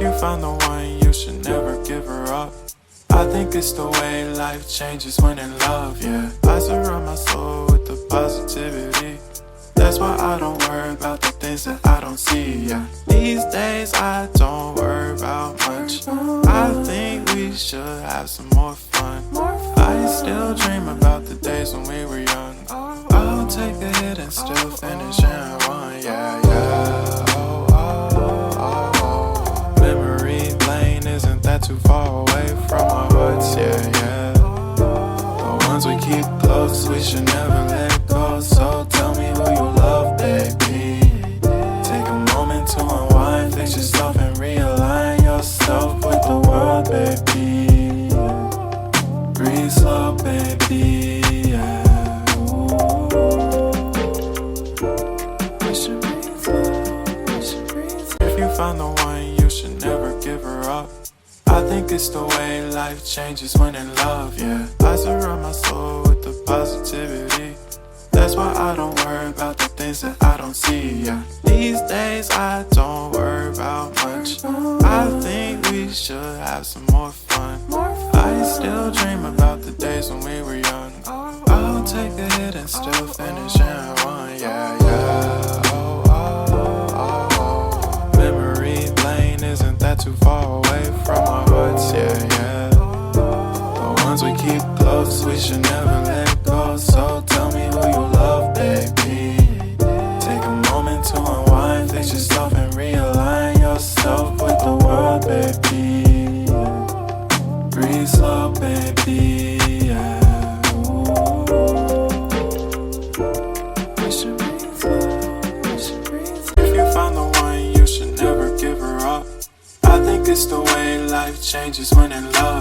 you found the one, you should never give her up. I think it's the way life changes when in love, yeah. I surround my soul with the positivity. That's why I don't worry about the things that I don't see, yeah. These days I don't worry about much. I think we should have some more fun. I still dream about the days when we were young. I'll take a hit and still finish in one, yeah, yeah. Oh, oh, oh, oh. Memory lane isn't that too far away from our hearts, yeah, yeah. The ones we keep close, we should never let go. So tell me who you love, baby. Take a moment to unwind, fix yourself and realign yourself with the world, baby. Breathe slow, baby, yeah. If you find the one, you should never give her up. I think it's the way life changes when in love, yeah. I surround my soul with the positivity. That's why I don't worry about the things that I don't see, yeah. These days I don't worry about much. I think we should have some more fun. I still dream about the days when we were young. I'll take a hit and still finish in one, yeah, yeah. Oh, oh, oh, oh. Memory lane isn't that too far away from our hearts, yeah, yeah. The ones we keep close, we should never let go. So tell me who you love, baby. Take a moment to unwind, fix yourself and realign yourself with the world, baby. Breathe slow, baby, yeah. If you found the one, you should never give her up. I think it's the way life changes when in love.